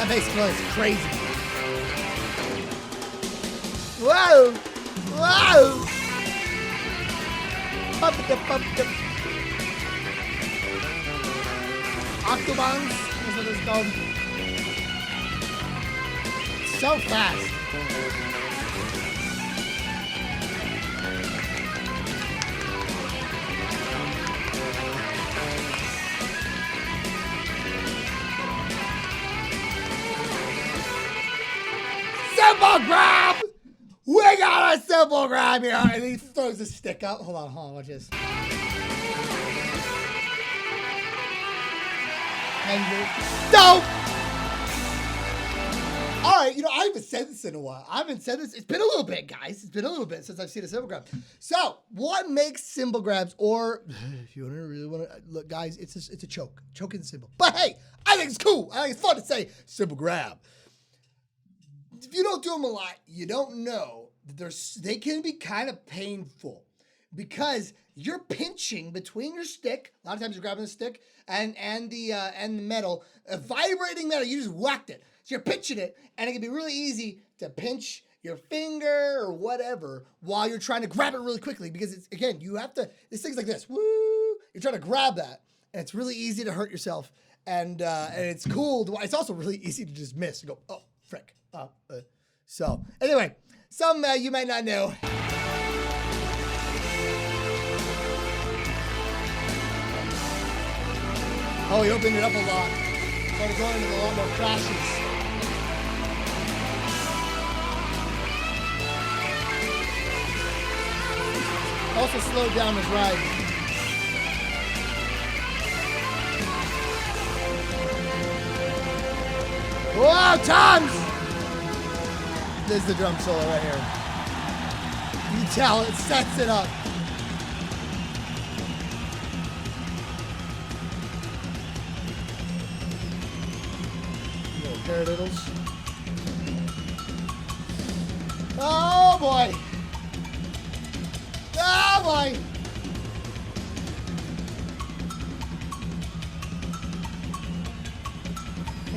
That bass noise is crazy. Whoa! Whoa! Bump it up, bump it up. Octobans, that's what it's called. So fast. Simple grab! We got a simple grab here. And he throws a stick up. Hold on, watch this. Dope! All right, you know, I haven't said this in a while. I haven't said this. It's been a little bit, guys. It's been a little bit since I've seen a cymbal grab. So, what makes cymbal grabs, or if you really want to look, guys, it's a choke. Choking the cymbal. But hey, I think it's cool. I think it's fun to say cymbal grab. If you don't do them a lot, you don't know that they can be kind of painful because you're pinching between your stick. A lot of times you're grabbing the stick and the metal, a vibrating metal. You just whacked it. So you're pinching it, and it can be really easy to pinch your finger or whatever while you're trying to grab it really quickly because it's, again, you have to, this thing's like this, woo, you're trying to grab that, and it's really easy to hurt yourself, and it's cool, it's also really easy to just miss and go, oh, frick. So, anyway, some you might not know. Oh, he opened it up a lot. Started going into a lot more crashes. Also slowed down his ride. Whoa, Toms! This is the drum solo right here. You can tell it sets it up. Little paradiddles. Oh boy! Oh boy!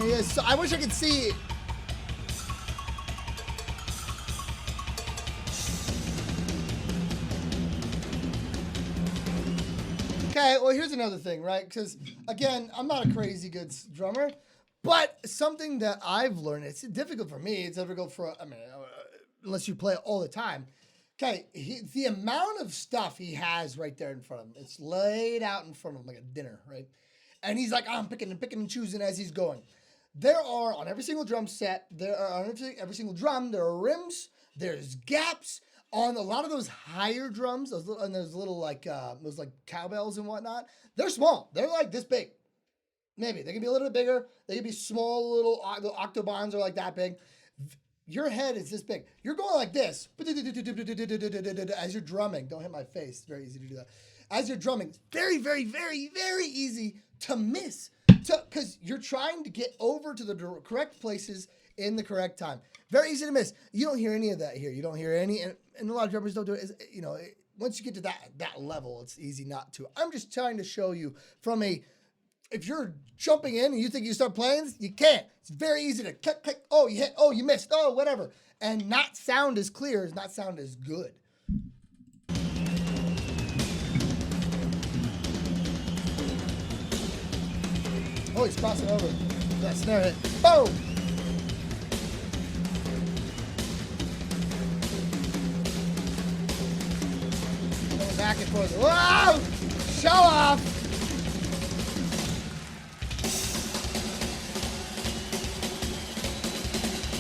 Yes, I wish I could see. Okay, well, here's another thing, right? Because, again, I'm not a crazy good drummer, but something that I've learned, it's difficult for me, it's difficult for, unless you play it all the time. Okay, the amount of stuff he has right there in front of him, it's laid out in front of him like a dinner, right? And he's like, I'm picking and choosing as he's going. There are, on every single drum set, there are on every single drum, there are rims, there's gaps. On a lot of those higher drums, those little like cowbells and whatnot, they're small. They're like this big. Maybe they can be a little bit bigger. They can be small little octobans are like that big. Your head is this big. You're going like this as you're drumming. Don't hit my face. It's very easy to do that. As you're drumming, it's very, very, very, very easy to miss because you're trying to get over to the correct places in the correct time. Very easy to miss. You don't hear any of that here. You don't hear any, and a lot of drummers don't do it. You know, once you get to that level, it's easy not to. I'm just trying to show you from if you're jumping in and you think you start playing, you can't. It's very easy to click. Oh, you hit. Oh, you missed. Oh, whatever. And not sound as clear, not sound as good. Oh, he's crossing over. That snare hit. Boom! Going back and forth. Whoa! Show off!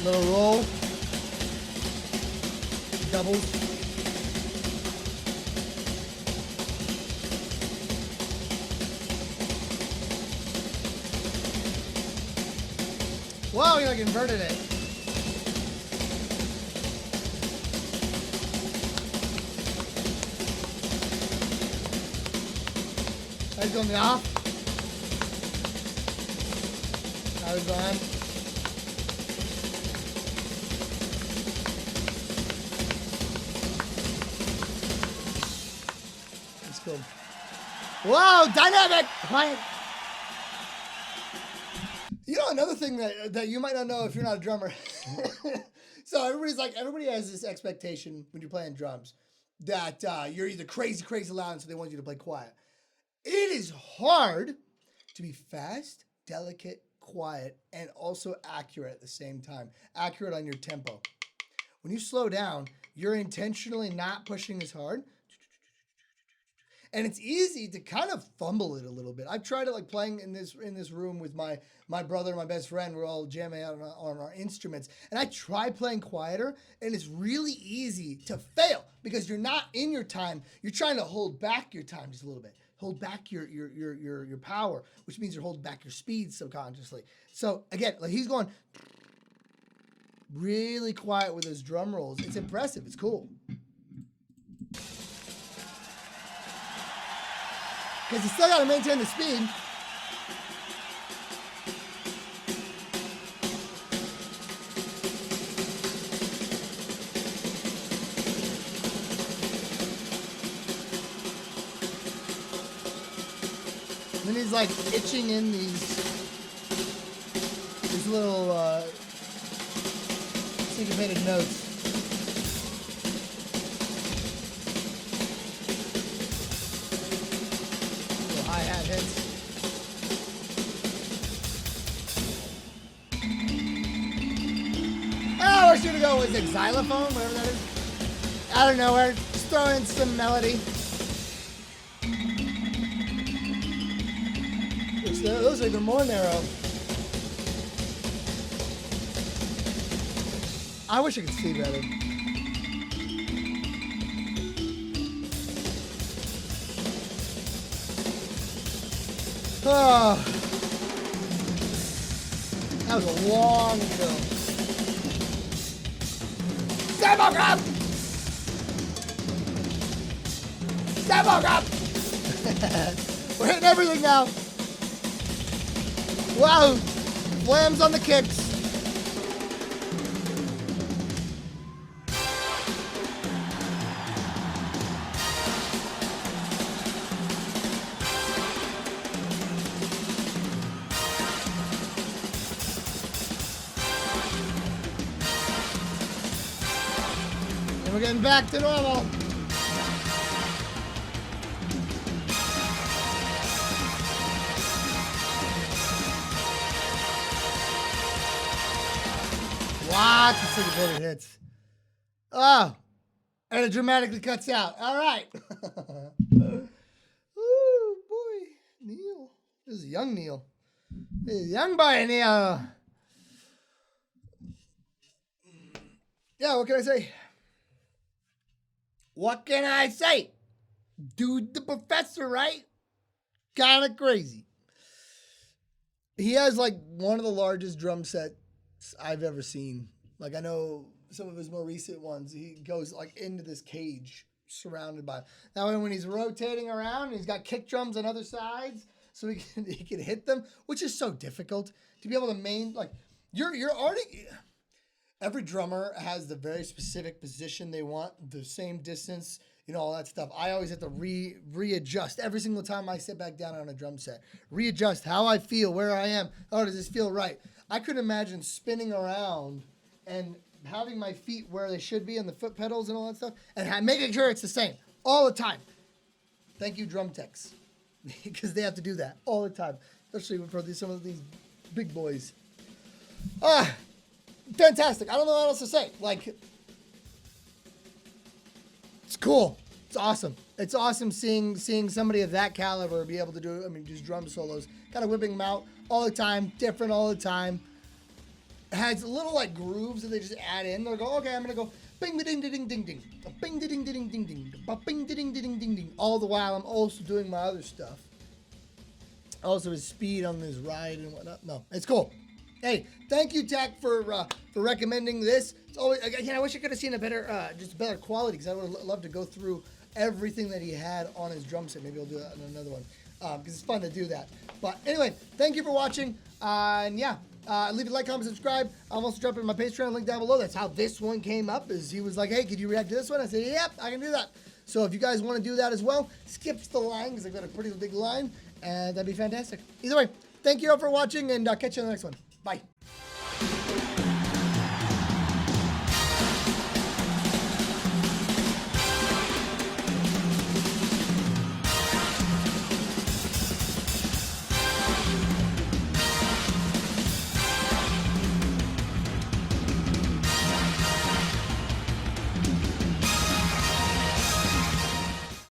Little roll. Doubles. Whoa, you like inverted it. He's going the off. Now he's on. That's cool. Whoa, dynamic! Quiet. You know, another thing that you might not know if you're not a drummer. So everybody has this expectation when you're playing drums that you're either crazy, crazy loud, and so they want you to play quiet. It is hard to be fast, delicate, quiet, and also accurate at the same time. Accurate on your tempo. When you slow down, you're intentionally not pushing as hard. And it's easy to kind of fumble it a little bit. I've tried it like playing in this room with my brother, my best friend. We're all jamming out on our instruments. And I try playing quieter, and it's really easy to fail because you're not in your time. You're trying to hold back your time just a little bit. Hold back your power, which means you're holding back your speed subconsciously. So again, like he's going really quiet with his drum rolls. It's impressive. It's cool. Because you still got to maintain the speed. And then he's like itching in these little syncopated notes. Hi-hat hits. Oh, where should we go? Was it xylophone? Whatever that is. I don't know. We're just throwing some melody. Those are even more narrow. I wish I could see better. Oh, that was a long fill. Sample grab! Sample grab! We're hitting everything now. Wow, flams on the kicks. We're getting back to normal. Lots of syncopated hits. Oh, and it dramatically cuts out. All right. Ooh, boy, Neil. This is young Neil. This is young boy Neil. Yeah, what can I say? What can I say? Dude, the professor, right? Kind of crazy. He has like one of the largest drum sets I've ever seen. Like I know some of his more recent ones, he goes like into this cage surrounded by. Now when he's rotating around, he's got kick drums on other sides, so he can hit them, which is so difficult to be able to like you're already. Every drummer has the very specific position they want, the same distance, you know, all that stuff. I always have to readjust every single time I sit back down on a drum set. Readjust how I feel, where I am. Oh, does this feel right? I could imagine spinning around and having my feet where they should be on the foot pedals and all that stuff, and making sure it's the same all the time. Thank you, drum techs, because they have to do that all the time, especially for some of these big boys. Fantastic. I don't know what else to say. Like, it's cool. It's awesome. It's awesome seeing somebody of that caliber be able to do, just drum solos. Kind of whipping them out all the time, different all the time. It has little like grooves that they just add in. They'll go, okay, I'm gonna go bing ding ding ding ding, bing ding ding ding ding, bing ding ding ding ding. All the while, I'm also doing my other stuff. Also, his speed on this ride and whatnot. No, it's cool. Hey, thank you, TAQ, for recommending this. It's always, again, I wish I could have seen a better, just better quality, because I would love to go through everything that he had on his drum set. Maybe I'll do that on another one, because it's fun to do that. But anyway, thank you for watching, and yeah, leave a like, comment, subscribe. I'm also dropping my Patreon link down below. That's how this one came up, is he was like, hey, could you react to this one? I said, yep, I can do that. So if you guys want to do that as well, skips the line, because I've got a pretty big line, and that'd be fantastic. Either way, Thank you all for watching, and I'll catch you in the next one. Bye.